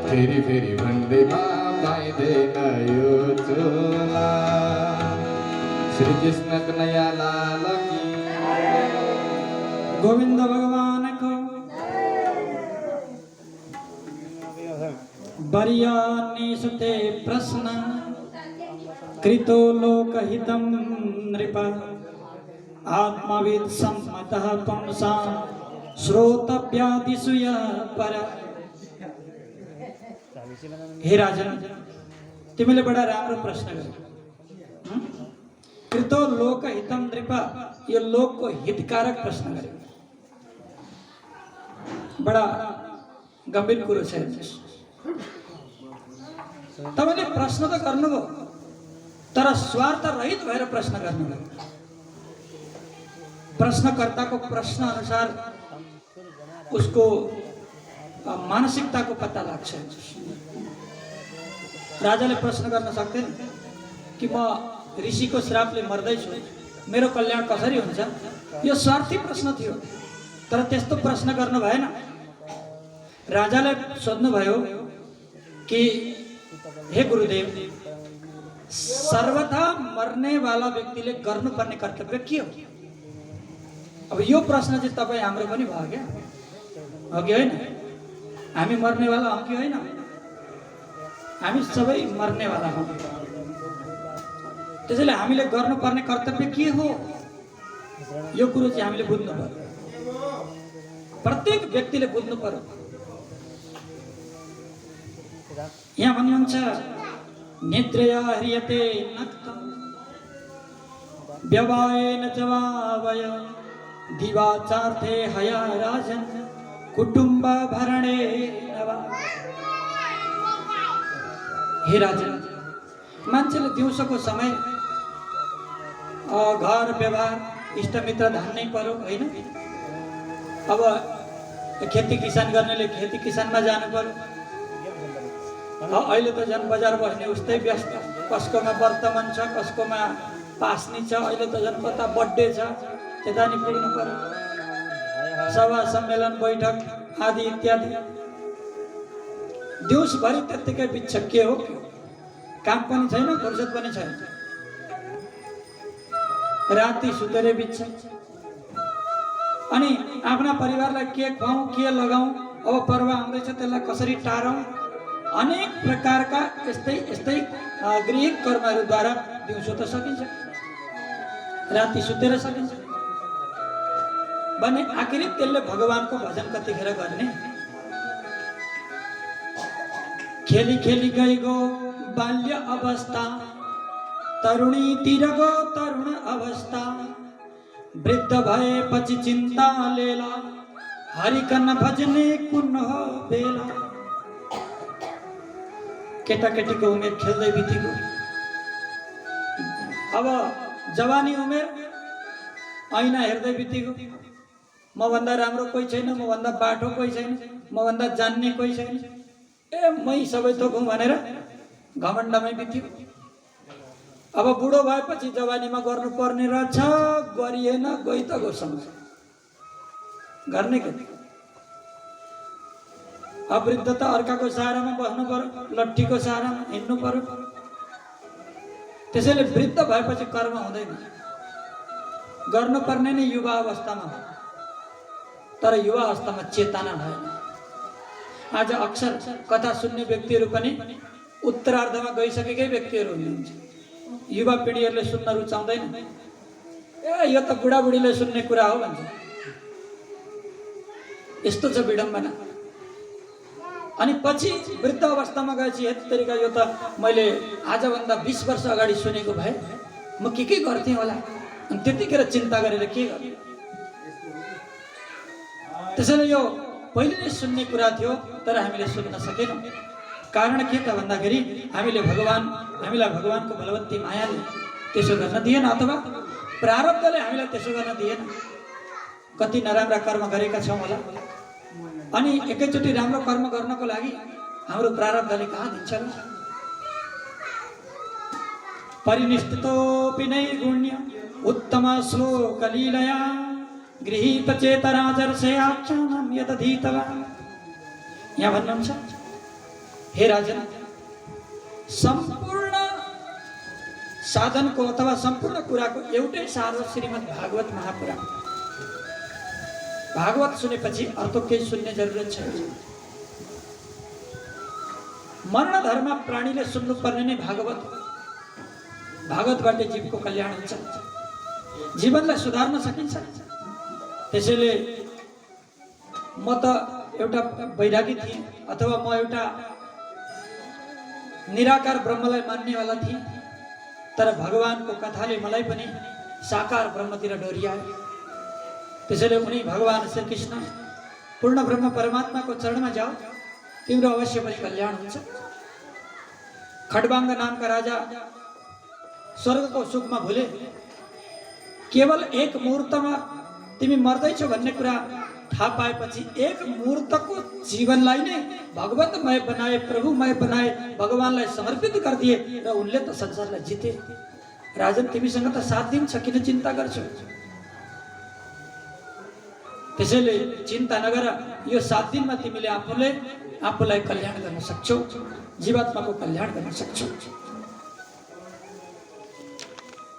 फेरि फेरि भन्दैमा पाइँदैन यो चोला। श्री कृष्णको नयाँ लाल की गोविंद भगवान को बरियानि सुते प्रश्न कृतो लोकहितं नृप आत्मविद सम्मतः पुंसां श्रोतव्यादिषु यः पर। हे राजन, तिमीले बडा राम्रो प्रश्न गर्यो। कृतो लोकहितं नृप, यो लोकको हितकारक प्रश्न गर्यो। बडा गम्भीर कुरो छ। तपाईले प्रश्न त गर्नुभयो, तर स्वार्थ रहित भएर प्रश्न गर्नुभयो। प्रश्नकर्ताको प्रश्न अनुसार उसको मानसिकताको पत्ता लाग्छ। राजाले प्रश्न गर्न सक्दैन कि म ऋषिको श्रापले मर्दैछु, मेरो कल्याण कसरी हुन्छ। यो स्वार्थी प्रश्न थियो, तर त्यस्तो प्रश्न गर्नु भएन। राजाले सोध्नुभयो कि हे गुरुदेव, सर्वथा मर्ने वाला व्यक्तिले गर्नुपर्ने कर्तव्य के हो। अब यो प्रश्न चाहिँ तपाईँ हाम्रो पनि भयो क्या, हो कि होइन? हामी मर्नेवाला हौँ कि होइन? हामी सबै मर्नेवाला हौँ। त्यसैले हामीले गर्नुपर्ने कर्तव्य के हो, यो कुरो चाहिँ हामीले बुझ्नु पर्यो। प्रत्येक व्यक्तिले बुझ्नु पर्यो। यहाँ भन्नुहुन्छ निद्रया ह्रियते नक्तम् व्यवायेन जवावय दिवाचार्थे हया राजन् कुटुम्ब भरणे नवा। हे राजन, मान्छेले दिउँसोको समय घर व्यवहार इष्टमित्र धान्नै पर्यो होइन? अब खेती किसान गर्नेले खेती किसानमा जानु पर्यो। अहिले त झन् बजार बस्ने उस्तै व्यस्त, कसकोमा वर्तमान छ, कसकोमा पास्नी छ, अहिले त झन् कता बर्थडे छ, त्यता नि पुग्नु पर्यो। सभा सम्मेलन बैठक आदि इत्यादि। दिउँसभरि त्यत्तिकै बित्छ। के हो, काम पनि छैन, फुर्सद पनि छैन। राति सुतेरै बित्छ। अनि आफ्ना परिवारलाई के खुवाउँ, के लगाउँ, अब पर्व आउँदैछ त्यसलाई कसरी टारौँ, अनेक प्रकारका यस्तै गृहिक कर्महरूद्वारा दिउँसो त सकिन्छ, राति सुतेर सकिन्छ भने आखिर त्यसले भगवानको भजन कतिखेर गर्ने। खेली खेली गएको बाल्य अवस्था, तरुणीतिर गो तरुण अवस्था, वृद्ध भएपछि चिन्ता लेला, हरिकन भजने कुन हो बेला। केटाकेटीको उमेर खेल्दै बितेको, अब जवानी उमेर ऐना हेर्दै बितेको। मभन्दा राम्रो कोही छैन, मभन्दा बाठो कोही छैन, मभन्दा जान्ने कोही छैन, मै सबै थोक हुँ भनेर घमण्डमै बित्यो। अब बुढो भएपछि जवानीमा गर्नुपर्ने रहेछ, गरिएन, गई त गोसँग गर्ने के। अब वृद्ध त अर्काको सहारामा बस्नु पर्यो, लट्ठीको सहारामा हिँड्नु पर्यो। त्यसैले वृद्ध भएपछि कर्म हुँदैन, गर्नुपर्ने नै युवा अवस्थामा हो, तर युवा अवस्थामा चेतना भएन। आज अक्सर कथा सुन्ने व्यक्तिहरू पनि उत्तरार्धमा गइसकेकै व्यक्तिहरू हुनुहुन्छ। युवा पिँढीहरूले सुन्न रुचाउँदैन। यो त बुढाबुढीले सुन्ने कुरा हो भन्छ। यस्तो छ विडम्बना। अनि पछि वृद्ध अवस्थामा गएपछि यति तरिका, यो त मैले आजभन्दा 20 वर्ष अगाडि सुनेको भए म के गर्थेँ होला, अनि त्यतिखेर चिन्ता गरेर के गर्ने। त्यसैले यो पहिले नै सुन्ने कुरा थियो, तर हामीले सुन्न सकेनौँ। कारण के त भन्दाखेरि हामीलाई भगवानको बलवन्ती मायाले त्यसो गर्न दिएन, अथवा प्रारब्धले हामीलाई त्यसो गर्न दिएन। कति नराम्रा कर्म गरेका छौँ होला, अनि एकैचोटि राम्रो कर्म गर्नको लागि हाम्रो प्रारब्धले कहाँ दिन्छ र। परिनिष्ठितोऽपि नैर्गुण्य उत्तम श्लोक लीलया गृहीत चेतराजर्षे आख्यानं यदधीतवान्। यहाँ भन्नुहुन्छ हे राजन, सम्पूर्ण साधनको अथवा सम्पूर्ण कुराको एउटै सार हो श्रीमद् भागवत महापुराण। भागवत सुनेपछि अर्को केही सुन्ने जरुरत छैन। मरणधर्म प्राणीले सुन्नुपर्ने नै भागवत हो। भागवतबाट जीवको कल्याण हुन्छ, जीवनलाई सुधार्न सकिन्छ। त्यसैले म त एउटा वैरागी थिएँ अथवा म एउटा निराकार ब्रह्मलाई मान्नेवाला थिएँ, तर भगवानको कथाले मलाई पनि साकार ब्रह्मतिर डोर्यायो। त्यसैले उनी भगवान श्री कृष्ण पूर्ण ब्रह्म परमात्माको चरणमा जाऊ, तिम्रो अवश्य पनि कल्याण हुन्छ। खड्बाङ्ग नामका राजा स्वर्गको सुखमा भुले। केवल एक मुहूर्तमा तिमी मर्दैछौ भन्ने कुरा थाहा पाएपछि एक मुहूर्तको जीवनलाई नै भगवतमय बनाए, प्रभुमय बनाए, भगवानलाई समर्पित गरिदिए र उनले त संसारलाई जिते। राजन, तिमीसँग त 7 दिन छ, किन चिन्ता गर्छौ? त्यसैले चिन्ता नगर, यो 7 दिनमा तिमीले आफूलाई कल्याण गर्न सक्छौ, जीवात्माको कल्याण गर्न सक्छौ।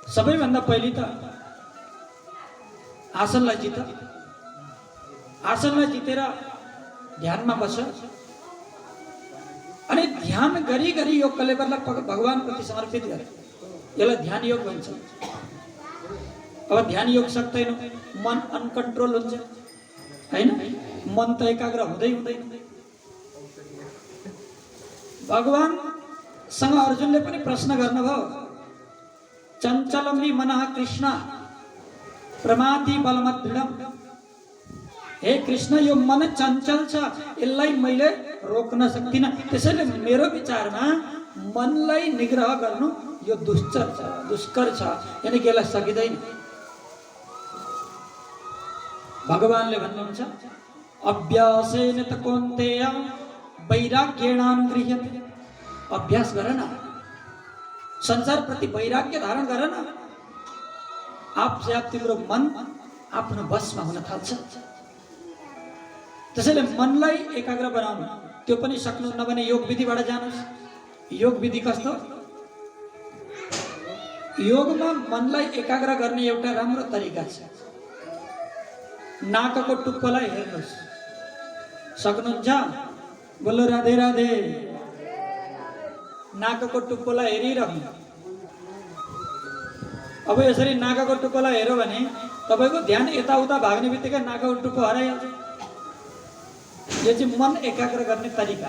सबैभन्दा पहिले त आसनलाई जित। आसनलाई जितेर ध्यानमा बस अनि ध्यान गरी गरी यो कलेवरलाई भगवानप्रति समर्पित गर। यसलाई ध्यान योग भन्छ। अब ध्यान योग सक्दैन, मन अनकन्ट्रोल हुन्छ हैन, मन त एकाग्र हुँदै हुँदैन। भगवानसँग अर्जुनले पनि प्रश्न गर्नुभयो, चञ्चलमी मनः कृष्ण प्रमाथि बलमद्दृढम्। हे कृष्ण, यो मन चञ्चल छ, यसलाई मैले रोक्न सक्दिनँ। त्यसैले मेरो विचारमा मनलाई निग्रह गर्नु यो दुष्कर छ, यानि कि यसलाई सकिँदैन। भगवानले भन्नुहुन्छ, अभ्यासेन त कौन्तेय वैराग्येणानुगृह्यते। अभ्यास गर न, संसार प्रति वैराग्य धारण गर न, आपसे आप तिम्रो मन आफ्नो बसमा हुन थाल्छ। त्यसैले मनलाई एकाग्र बनाउनु, त्यो पनि सक्नुहुन्न भने योग विधिबाट जानुहोस्। योग विधि कस्तो? योगमा मनलाई एकाग्र गर्ने एउटा राम्रो तरिका छ। नाकको टुप्पोलाई हेर्नुहोस्, सक्नुहुन्छ? बोलो राधे राधे। नाकको टुप्पोलाई हेरिरहनु। अब यसरी नाकको टुप्पोलाई हेऱ्यो भने तपाईको ध्यान यताउता भाग्ने बित्तिकै नाकको टुप्पो हराइहाल्छ। यो चाहिँ मन एकाग्र गर्ने तरिका,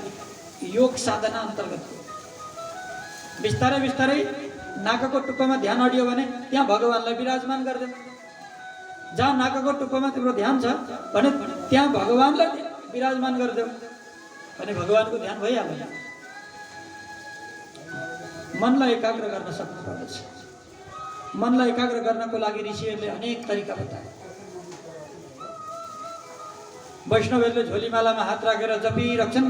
योग साधना अन्तर्गत हो। बिस्तारै बिस्तारै नाकको टुप्पोमा ध्यान अडियो भने त्यहाँ भगवानलाई विराजमान गर्दैन। जहाँ नाकको टुप्पोमा तिम्रो ध्यान छ भने त्यहाँ भगवानलाई विराजमान गरिदेऊ भने भगवानको ध्यान भइहाल्छ। मनलाई एकाग्र गर्न सक्नुपर्दछ। मनलाई एकाग्र गर्नको लागि ऋषिहरूले अनेक तरिका बताए। वैष्णवहरूले झोलीमालामा हात राखेर जपिरहन्छन्।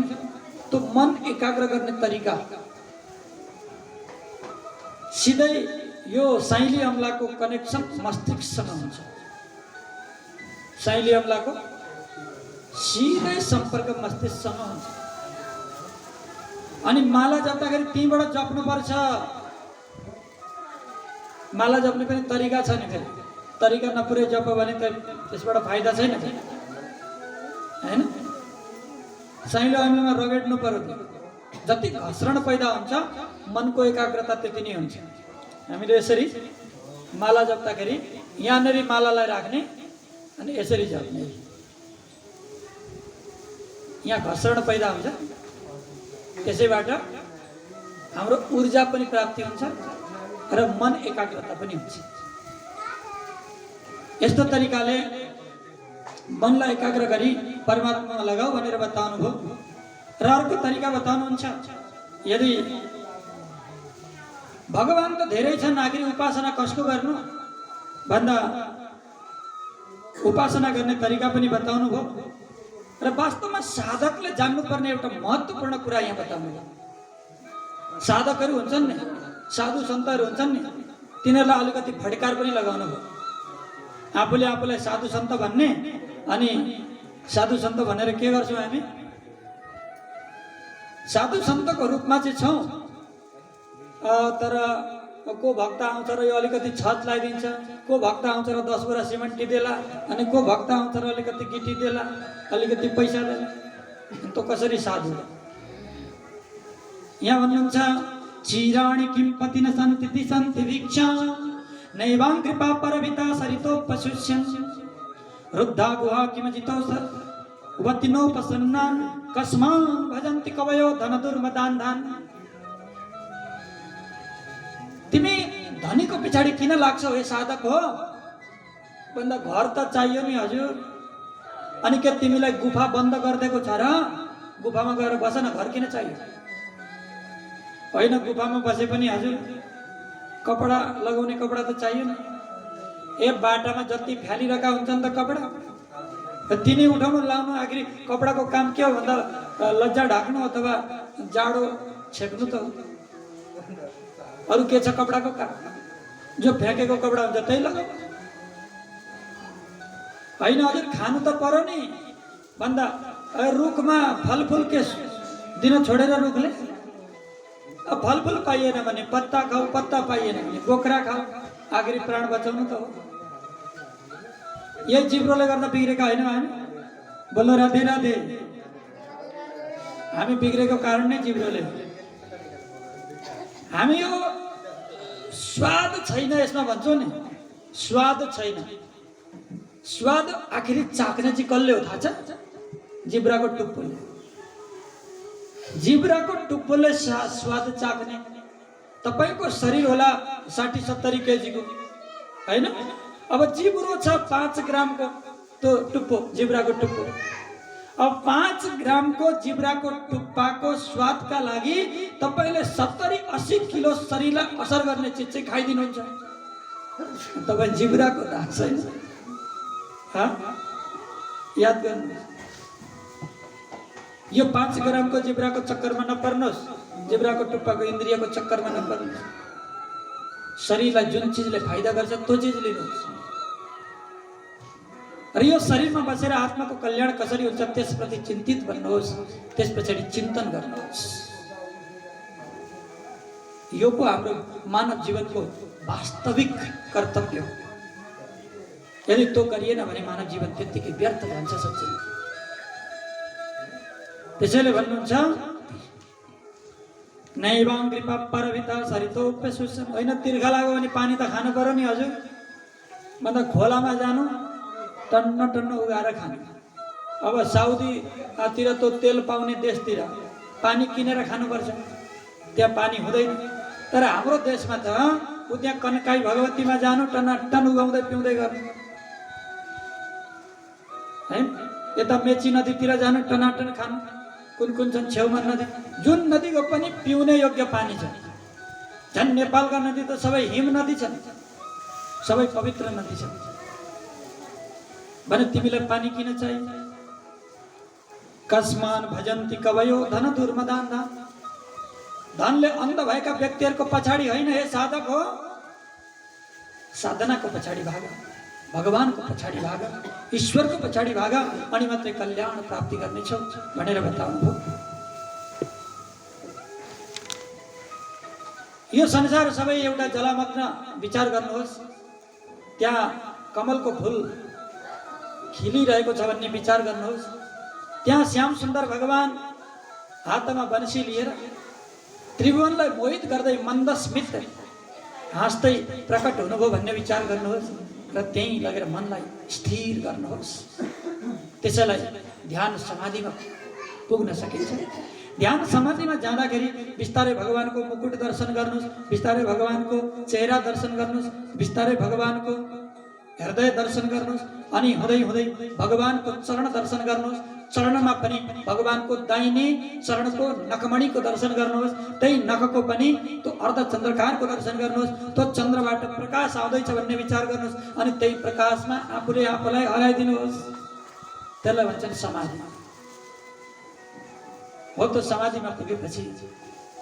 त्यो मन एकाग्र गर्ने तरिका सिधै यो साइली अम्लाको कनेक्सन मस्तिष्कसँग हुन्छ। साइली अम्लाको सिधै सम्पर्क मस्तिष्कसँग हुन्छ। अनि माला जप्दाखेरि त्यहीँबाट जप्नुपर्छ। माला जप्ने पनि तरिका छ नि, फेरि तरिका नपुरै जप भने त त्यसबाट फाइदा छैन हैन। साइलो अम्लामा रगड्नु पर्यो। जति घस्रण पैदा हुन्छ मनको एकाग्रता त्यति नै हुन्छ। हामीले यसरी माला जप्दाखेरि यहाँनेरि मालालाई राख्ने अनि यसरी जप्ने, यहाँ घस्रण पैदा हुन्छ। त्यसैबाट हाम्रो ऊर्जा पनि प्राप्ति हुन्छ र मन एकाग्रता पनि हुन्छ। यस्तो तरिकाले मनलाई एकाग्र गरी परमात्मामा लगाऊ भनेर बताउनु भयो। र अर्को तरिका बताउनुहुन्छ, यदि भगवान त धेरै छन्, आखिर उपासना कसको गर्नु भन्दा उपासना गर्ने तरिका पनि बताउनु भयो। र वास्तवमा साधकले जान्नुपर्ने एउटा महत्त्वपूर्ण कुरा यहाँ बताउनु भयो। साधकहरू हुन्छन् नि, साधु सन्तहरू हुन्छन् नि, तिनीहरूलाई अलिकति फड्कार पनि लगाउनु भयो। आफूले आफूलाई साधु सन्त भन्ने, अनि साधु सन्त भनेर के गर्छौँ हामी? साधु सन्तको रूपमा चाहिँ छौँ, तर को भक्त आउँछ र यो अलिकति छत लगाइदिन्छ, को भक्त आउँछ र 10 बोरा सिमेन्ट टिदेला, अनि को भक्त आउँछ र अलिकति गिटी देला, अलिकति पैसा देला। त कसरी साधु? यहाँ भन्नुहुन्छ चिराणि किं पतिन सन्ति दिशन्ति भिक्षा नैवां कृपा परविता सरितोपशुष्यन् रुद्धा गुहा किमजितो वतिनोपसन्नान् कस्मान् भजन्ति कवयो धनदुर्मदान्धान। तिमी धनीको पछाडि किन लाग्छौ हे साधक हो? भन्दा घर त चाहियो नि हजुर। अनि के तिमीलाई गुफा बन्द गरिदिएको छ र? गुफामा गएर बस न, घर किन चाहियो? होइन, गुफामा बसे पनि हजुर कपडा लगाउने कपडा त चाहियो नि। बाटामा जति फ्यालिरहेका हुन्छन् त कपडा, तिनी उठाउनु लाउनु। आखिर कपडाको काम के हो भन्दा लज्जा ढाक्नु अथवा जाडो छेक्नु त हो। अरू के छ कपडाको काम? जो फ्याँकेको कपडा हुन्छ त्यही लगाऊ। होइन हजुर, खानु त पर्यो नि। भन्दा रुखमा फलफुल के दिन छोडेर रुखले? फलफुल पाइएन भने पत्ता खाऊ, पत्ता पाइएन भने बोक्रा खाऊ। आखिर प्राण बचाउनु त हो। यही जिब्रोले गर्दा बिग्रेका होइन हामी? बोल्नु राधे राधे। हामी बिग्रेको कारण नै जिब्रोले हो। हामी यो स्वाद छैन यसमा भन्छौँ नि, स्वाद छैन। स्वाद आखिर चाख्ने चाहिँ कसले हो थाहा छ? जिब्राको टुप्पोले। जिब्राको टुप्पोले स्वाद चाख्ने। तपाईको शरीर होला 60-70 केजीको, होइन? अब जिब्रो छ 5 ग्रामको त्यो टुप्पो, जिब्राको टुप्पो। अब 5 ग्रामको जिब्राको टुप्पाको स्वादका लागि तपाईले 70-80 किलो शरीरलाई असर गर्ने चिज चाहिँ खाइदिनुहुन्छ। तपाईँ जिब्राको दास छैन। याद गर्नु, यो 5 ग्रामको जिब्राको चक्करमा नपर्नुहोस्, जिब्राको टुप्पाको इन्द्रियको चक्करमा नपर्नुहोस्। शरीरलाई जुन चिजले फाइदा गर्छ त्यो चिज लिनुहोस्। र यो शरीरमा बसेर आत्माको कल्याण कसरी हुन्छ त्यसप्रति चिन्तित बन्नुहोस्, त्यस पछाडि चिन्तन गर्नुहोस्। यो पो हाम्रो मानव जीवनको वास्तविक कर्तव्य हो। यदि त्यो गरिएन भने मानव जीवन त्यत्तिकै व्यर्थ जान्छ सच्चै। त्यसैले भन्नुहुन्छ नैवां कृपा परविता सरितोपशुष्यन्। होइन, तिर्खा लाग्यो भने पानी त खानु पर्यो नि हजुर। भन्दा खोलामा जानु, टन्न टन्न उगाएर खानु। अब साउदीतिर त तेल पाउने देशतिर पानी किनेर खानुपर्छ, त्यहाँ पानी हुँदैन। तर हाम्रो देशमा त ऊ त्यहाँ कनकाई भगवतीमा जानु, टनाटन उगाउँदै पिउँदै गर्नु, है। यता मेची नदीतिर जानु, टनाटन खानु। कुन कुन छन् छेउमा नदी, जुन नदीको पनि पिउने योग्य पानी छ। झन् नेपालका नदी त सबै हिम नदी छन्, सबै पवित्र नदी छन्। भने तिमीलाई पानी किन चाहियो? कस्मान भजन्ति कवयो धन दुर्मदान्धा। धनले अन्ध भएका व्यक्तिहरूको पछाडि होइन हे साधक हो, साधनाको पछाडि भाग, भगवानको पछाडि भाग, ईश्वरको पछाडि भाग, अनि मात्रै कल्याण प्राप्ति गर्नेछौ भनेर बताउनुभयो। यो संसार सबै एउटा जलामग्न विचार गर्नुहोस्। त्यहाँ कमलको फुल खिलिरहेको छ भन्ने विचार गर्नुहोस्। त्यहाँ श्याम सुन्दर भगवान हातमा बन्सी लिएर त्रिभुवनलाई मोहित गर्दै मन्दस्मित हाँस्दै प्रकट हुनुभयो भन्ने विचार गर्नुहोस् र त्यहीँ लगेर मनलाई स्थिर गर्नुहोस्। त्यसैलाई ध्यान समाधिमा पुग्न सकिन्छ। ध्यान समाधिमा जाँदाखेरि बिस्तारै भगवानको मुकुट दर्शन गर्नुहोस्, बिस्तारै भगवानको चेहरा दर्शन गर्नुहोस्, बिस्तारै भगवानको हृदय दर्शन गर्नुहोस्, अनि हुँदै हुँदै भगवानको चरण दर्शन गर्नुहोस्। चरणमा पनि भगवानको दाहिने चरणको नखमणिको दर्शन गर्नुहोस्, त्यही नखको पनि त्यो अर्धचन्द्रकारको दर्शन गर्नुहोस्। त्यो चन्द्रबाट प्रकाश आउँदैछ भन्ने विचार गर्नुहोस्, अनि त्यही प्रकाशमा आफूले आफूलाई हराइदिनुहोस्। त्यसलाई भन्छन् समाधि। हो त समाधिमा पुगेपछि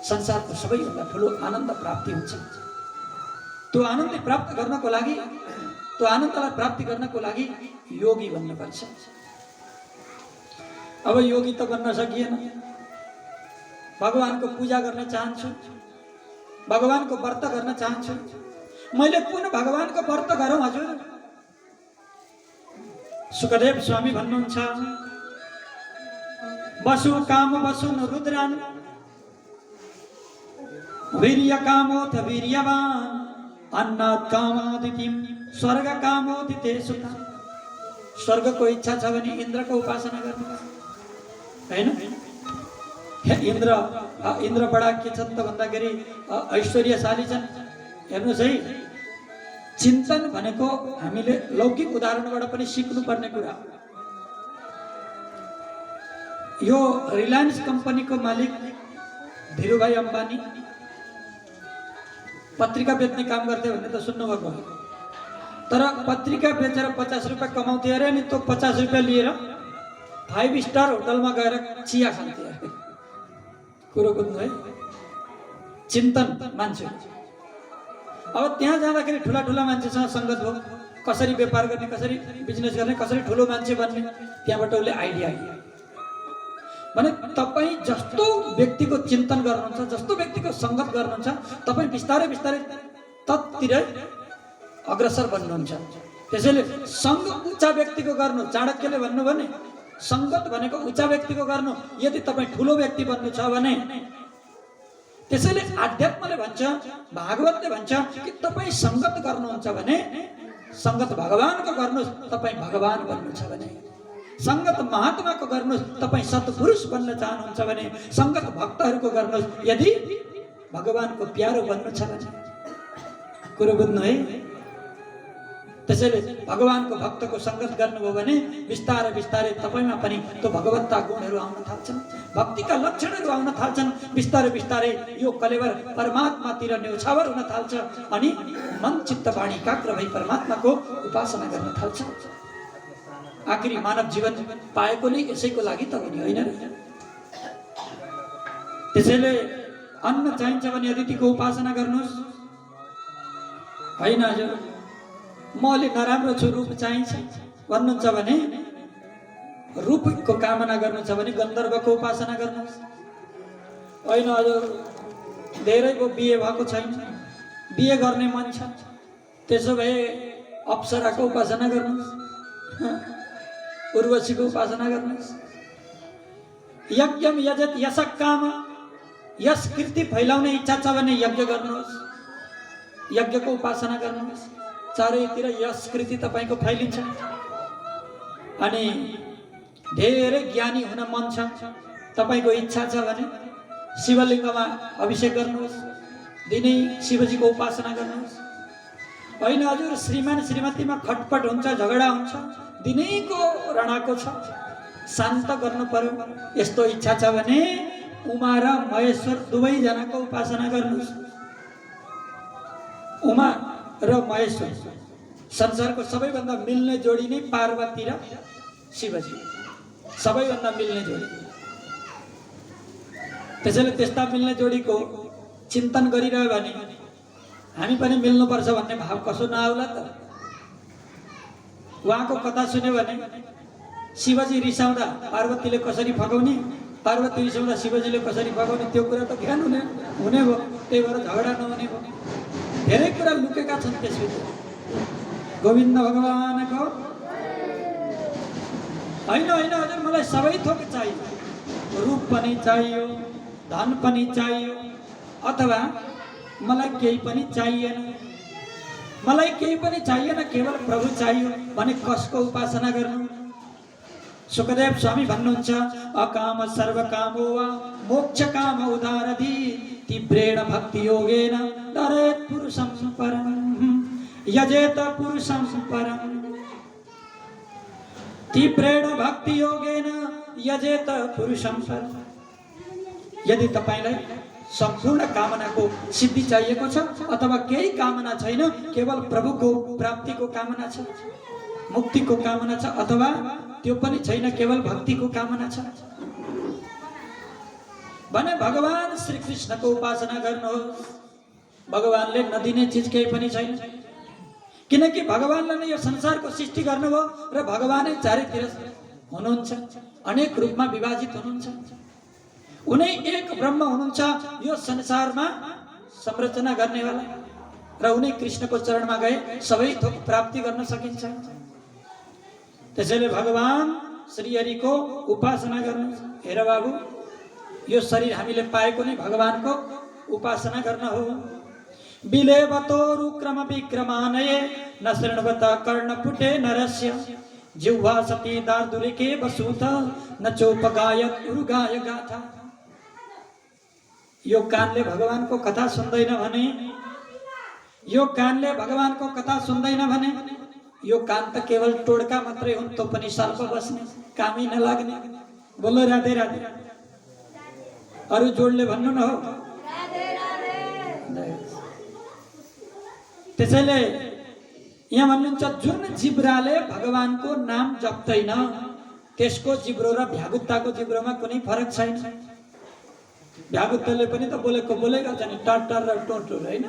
संसारको सबैभन्दा ठुलो आनन्द प्राप्ति हुन्छ। त्यो आनन्द प्राप्त गर्नको लागि, त्यो आनन्दलाई प्राप्ति गर्नको लागि योगी बन्नुपर्छ। अब योगी त बन्न सकिएन, भगवानको पूजा गर्न चाहन्छु, भगवानको व्रत गर्न चाहन्छु। मैले कुन भगवानको व्रत गरौँ हजुर? सुखदेव स्वामी भन्नुहुन्छ, वसु काम वसुन रुद्रान वीर्य कामोथ वीर्यवान अन्नात् कामादितिम स्वर्ग कामोति ते सुता। स्वर्गको इच्छा छ भने इन्द्रको उपासना गर्नु हैन? इन्द्र बडा के छन् त भन्दाखेरि ऐश्वर्यशाली छन्। हेर्नुहोस् है, चिन्तन भनेको हामीले लौकिक उदाहरणबाट पनि सिक्नुपर्ने कुरा। यो रिलायन्स कम्पनीको मालिक धीरुभाई अम्बानी पत्रिका बेच्ने काम गर्थे भन्ने त सुन्नुभएको हो। तर पत्रिका बेचेर 50 रुपियाँ कमाउँथे अरे, अनि त्यो 50 रुपियाँ लिएर 5 स्टार होटलमा गएर चिया खान्थे अरे। कुरो बुझ्नु है, चिन्तन मान्छे। अब त्यहाँ जाँदाखेरि ठुला ठुला मान्छेसँग सङ्गत भयो, कसरी व्यापार गर्ने, कसरी बिजनेस गर्ने, कसरी ठुलो मान्छे बन्ने, त्यहाँबाट उसले आइडिया आयो भने तपाईँ जस्तो व्यक्तिको चिन्तन गर्नुहुन्छ, जस्तो व्यक्तिको सङ्गत गर्नुहुन्छ, तपाईँ बिस्तारै बिस्तारै तत्तिरै अग्रसर बन्नुहुन्छ। त्यसैले सङ्ग उच्च व्यक्तिको गर्नु, चाणक्यले भन्नु भने सङ्गत भनेको उच्च व्यक्तिको गर्नु यदि तपाईँ ठुलो व्यक्ति बन्नु छ भने। त्यसैले आध्यात्मले भन्छ, भागवतले भन्छ कि तपाईँ सङ्गत गर्नुहुन्छ भने सङ्गत भगवानको गर्नुहोस्, तपाईँ भगवान बन्नु छ भने। सङ्गत महात्माको गर्नुहोस्, तपाईँ सत्पुरुष बन्न चाहनुहुन्छ भने। सङ्गत भक्तहरूको गर्नुहोस् यदि भगवानको प्यारो बन्नु छ भने। कुरो बुझ्नु है। त्यसैले भगवानको भक्तको सङ्गत गर्नुभयो भने बिस्तारै बिस्तारै तपाईँमा पनि त्यो भगवत्ता गुणहरू आउन थाल्छन्, भक्तिका लक्षणहरू आउन थाल्छन्। बिस्तारै बिस्तारै यो कलेवर परमात्मातिर न्यौछावर हुन थाल्छ अनि मन चित्त वाणी एकाग्र भई परमात्माको उपासना गर्न थाल्छ। आखिरी मानव जीवन पाएको नै यसैको लागि त हो नि, होइन? त्यसैले अन्न चाहिन्छ भने अतिथिको उपासना गर्नुहोस्। होइन हजुर, म अलि नराम्रो छु, रूप चाहिन्छ भन्नुहुन्छ भने रूपको कामना गर्नु छ भने गन्धर्वको उपासना गर्नुहोस्। होइन हजुर, धेरैको बिहे भएको छैन, बिहे गर्ने मन छ, त्यसो भए अप्सराको उपासना गर्नुहोस्, उर्वशीको उपासना गर्नुहोस्। यज्ञम यजत यशक काम, यश कीर्ति फैलाउने इच्छा छ भने यज्ञ गर्नुहोस्, यज्ञको उपासना गर्नुहोस्। चारैतिर यश कृति तपाईँको फैलिन्छ। अनि धेरै ज्ञानी हुन मन छ, तपाईँको इच्छा छ भने शिवलिङ्गमा अभिषेक गर्नुहोस्, दिनै शिवजीको उपासना गर्नुहोस्। होइन हजुर, श्रीमान श्रीमतीमा खटपट हुन्छ, झगडा हुन्छ, दिनैको रणाको छ, शान्त गर्नु पर्यो, यस्तो इच्छा छ भने उमा र महेश्वर दुवैजनाको उपासना गर्नुहोस्। उमा र महेश्वर, संसारको सबैभन्दा मिल्ने जोडी नै पार्वती र शिवजी, सबैभन्दा मिल्ने जोडी। त्यसैले त्यस्ता मिल्ने जोडीको चिन्तन गरिरह्यो भने हामी पनि मिल्नुपर्छ भन्ने भाव कसो नआउला त? उहाँको कथा सुन्यो भने शिवजी रिसाउँदा पार्वतीले कसरी फगाउने, पार्वती रिसाउँदा शिवजीले कसरी फगाउने, त्यो कुरा त ज्ञान हुने भयो, त्यही भएर झगडा नहुने भयो। धेरै कुरा लुकेका छन् त्यसभित्र। गोविन्द भगवानको होइन होइन हजुर, मलाई सबै थोक चाहियो, रूप पनि चाहियो, धन पनि चाहियो, अथवा मलाई केही पनि चाहिएन, मलाई केही पनि चाहिएन, केवल प्रभु चाहियो भने कसको उपासना गर्नु? सुखदेव स्वामी भन्नुहुन्छ, अकाम सर्वकामो वा मोक्ष काम उदारधि तीव्रेण भक्ति योगेन धरेत् पुरुषं परं यजेत पुरुषं परं। तीव्रेण भक्ति योगेन यजेत पुरुषं परं। यदि तपाईलाई सम्पूर्ण कामनाको सिद्धि चाहिएको छ अथवा केही कामना छैन, केवल प्रभुको प्राप्तिको कामना छ, मुक्तिको कामना छ, अथवा त्यो पनि छैन, केवल भक्तिको कामना छ भने भगवान श्री कृष्णको उपासना गर्नुहोस्। भगवानले नदिने चिज केही पनि छैन, किनकि भगवानले नै यो संसारको सृष्टि गर्नुभयो र भगवानै चारैतिर हुनुहुन्छ, अनेक रूपमा विभाजित हुनुहुन्छ। उनै एक ब्रह्म हुनुहुन्छ यो संसारमा संरचना गर्नेवाला र उनै कृष्णको चरणमा गए सबै थोक प्राप्ति गर्न सकिन्छ। त्यसैले भगवान श्रीहरिको उपासना गर्नु। हेर बाबु, यो शरीर हामीले पाएको नै भगवानको उपासना गर्न हो। बिलेवतो रुक्रम विक्रमानये न शृण्वत कर्णपुटे नरस्य जिह्वा सती दार्दुरिके वसूत न चोपगायत उरुगाय गाथा। यो कानले भगवानको कथा सुन्दैन भने, यो कानले भगवानको कथा सुन्दैन भने यो कान त केवल टोड्का मात्रै हुन्, तो पनि सर्प बस्ने, कामै नलाग्ने। बोलो राधे राधे। अरु जोडले भन्नु न हो। त्यसैले यहाँ भन्नुहुन्छ जुन जिब्राले भगवानको नाम जप्दैन त्यसको जिब्रो र भ्यागुत्ताको जिब्रोमा कुनै फरक छैन। भ्यागुत्ताले पनि त बोलेको बोलेको छ नि, टार र टोर हैन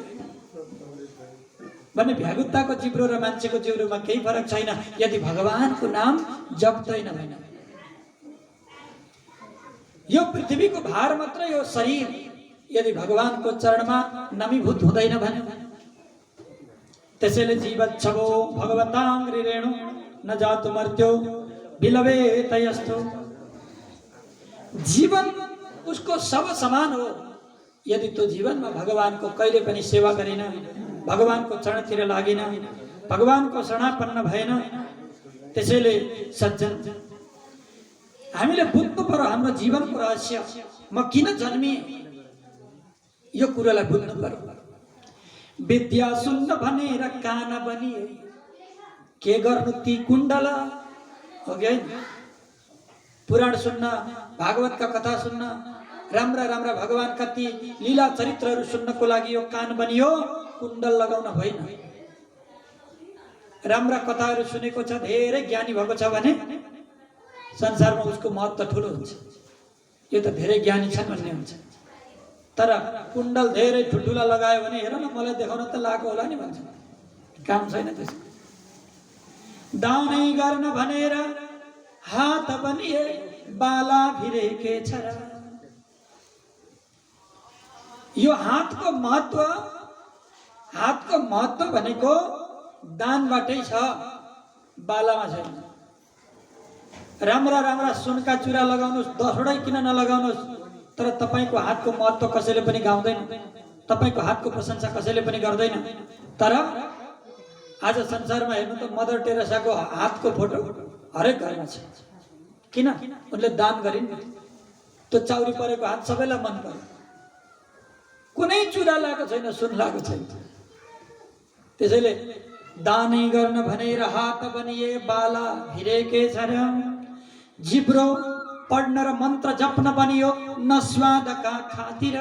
भने भ्यागुत्ताको जिब्रो र मान्छेको जिब्रोमा केही फरक छैन यदि भगवानको नाम जप्दैन भने। यो पृथ्वीको भार मात्र, यो शरीर यदि भगवानको चरणमा नमीभूत हुँदैन भने। त्यसैले जीवच्छवो भगवताङ्ग्रिरेणु न जातु मर्त्यो बिलवे तयस्तु। जीवन उसको सब समान हो यदि त्यो जीवनमा भगवानको कहिले पनि सेवा गरेन, भगवानको चरणतिर लागेन, भगवानको शरणापन्न भएन। त्यसैले सज्जन हामीले बुझ्नु पर्यो हाम्रो जीवनको रहस्य, म किन जन्मिएँ यो कुरालाई बुझ्नु पर्यो। विद्या सुन्न भनेर कान बनिए के गर्नु ती कुण्डल हो गए। पुराण सुन्न, भागवतका कथा सुन्न, राम्रा राम्रा भगवानका ती लीला चरित्रहरू सुन्नको लागि यो कान बनियो, कुण्डल लगाउन होइन। राम्रा कथाहरू सुनेको छ, धेरै ज्ञानी भएको छ भने संसारमा उसको महत्त्व ठुलो हुन्छ। यो त धेरै ज्ञानी छन् भन्ने हुन्छ, तर कुण्डल धेरै ठुल्ठुला लगायो भने हेर न मलाई देखाउन त लागेको होला नि भन्छ, काम छैन त्यसको। दानै गर्न भनेर हात बनिए बाला भिरेके छरा। यो हातको महत्त्व भनेको दानबाटै छ, बालामा छैन। राम्रा राम्रा सुनका चुरा लगाउनुहोस्, 10वटै किन नलगाउनुहोस्, तर तपाईको हातको महत्त्व कसैले पनि गाउँदैन, तपाईको हातको प्रशंसा कसैले पनि गर्दैन। तर आज संसारमा हेर्नु त मदर टेरेसाको हातको फोटो हरेक घरमा छ। किन? उनले दान गरिन्। त्यो चाउरी परेको हात सबैलाई मन पर्यो। कुनै चुरा लागेको छैन, सुन लागेको छैन। त्यसैले दानै गर्न भनेर हात बनिए बाला भिरेके छरा। जिब्रो पढ्न र मन्त्र जप्न बनियो न स्वादका खातिर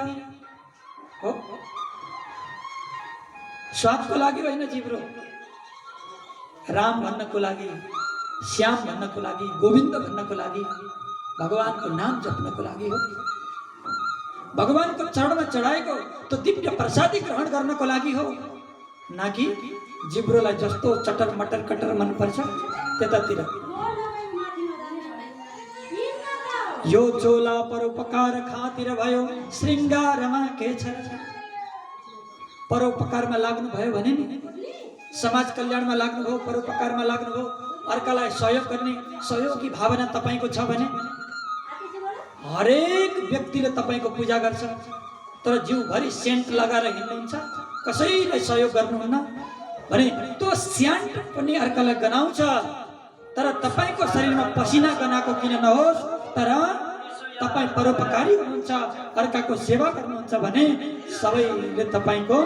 हो। स्वादको लागि होइन जिब्रो, राम भन्नको लागि, श्याम भन्नको लागि, गोविन्द भन्नको लागि, भगवानको नाम जप्नको लागि हो। भगवानको चरणमा चढाएको त्यो दिव्य प्रसादी ग्रहण गर्नको लागि हो, न कि जिब्रोलाई जस्तो चटर मटर कटर मन पर्छ त्यतातिर। यो चोला परोपकार खातिर भयो श्रृङ्गारमा के छ। परोपकारमा लाग्नु भयो भने नि, समाज कल्याणमा लाग्नुभयो, परोपकारमा लाग्नुभयो, अर्कालाई सहयोग गर्ने सहयोगी भावना तपाईको छ भने हरेक व्यक्तिले तपाईको पूजा गर्छ। तर जिउभरि सेन्ट लगाएर हिँड्नुहुन्छ, कसैलाई सहयोग गर्नुहुन्न भने त्यो सेन्ट पनि अर्कालाई गनाउँछ। तर तपाईको शरीरमा पसिना गनाएको किन नहोस्, तर तपाईँ परोपकारी हुनुहुन्छ, अर्काको सेवा गर्नुहुन्छ भने सबैले तपाईको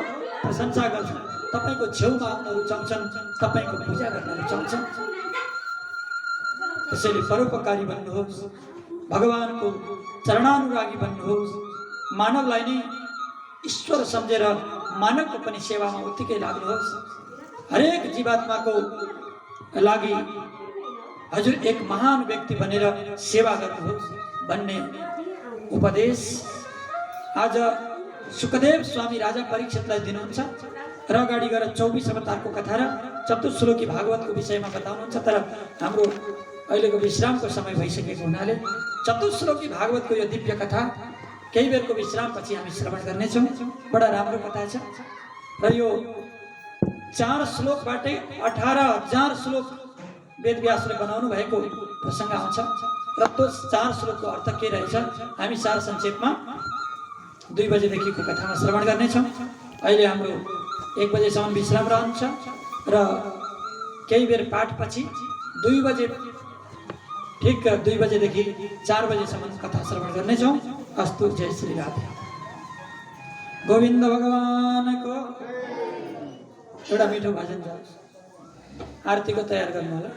प्रशंसा गर्छन्, तपाईको छेउमा आउन रुचाउँछन्, तपाईको पूजा गर्न रुचाउँछन्। त्यसैले परोपकारी बन्नुहोस्, भगवानको चरणानुरागी बन्नुहोस्। मानवलाई नै ईश्वर सम्झेर मानवको पनि सेवामा उत्तिकै लाग्नुहोस्। हरेक जीवात्माको लागि हजुर एक महान व्यक्ति बनेर सेवा गर्नुहोस् भन्ने उपदेश आज सुखदेव स्वामी राजा परीक्षितलाई दिनुहुन्छ र अगाडि गएर 24 अवतारको कथा र चतुश्लोकी भागवतको विषयमा बताउनुहुन्छ। तर हाम्रो अहिलेको विश्रामको समय भइसकेको हुनाले चतुश्लोकी भागवतको यो दिव्य कथा केही बेरको विश्रामपछि हामी श्रवण गर्नेछौँ। बडा राम्रो कथा छ र यो 4 श्लोकबाटै 18,000 श्लोक वेदव्यासले बनाउनु भएको प्रसङ्ग आउँछ र त्यो 4 श्लोकको अर्थ के रहेछ हामी सार संक्षेपमा 2 बजेदेखिको कथामा श्रवण गर्नेछौँ। अहिले हाम्रो 1 बजेसम्म विश्राम रहन्छ र केही बेर पाठपछि 2 बजे ठिक 2 बजेदेखि 4 बजेसम्म कथा श्रवण गर्नेछौँ। अस्तु, जय श्री राधे। गोविन्द भगवानको एउटा मिठो भजन छ, आरतीको तयार गर्नु होला।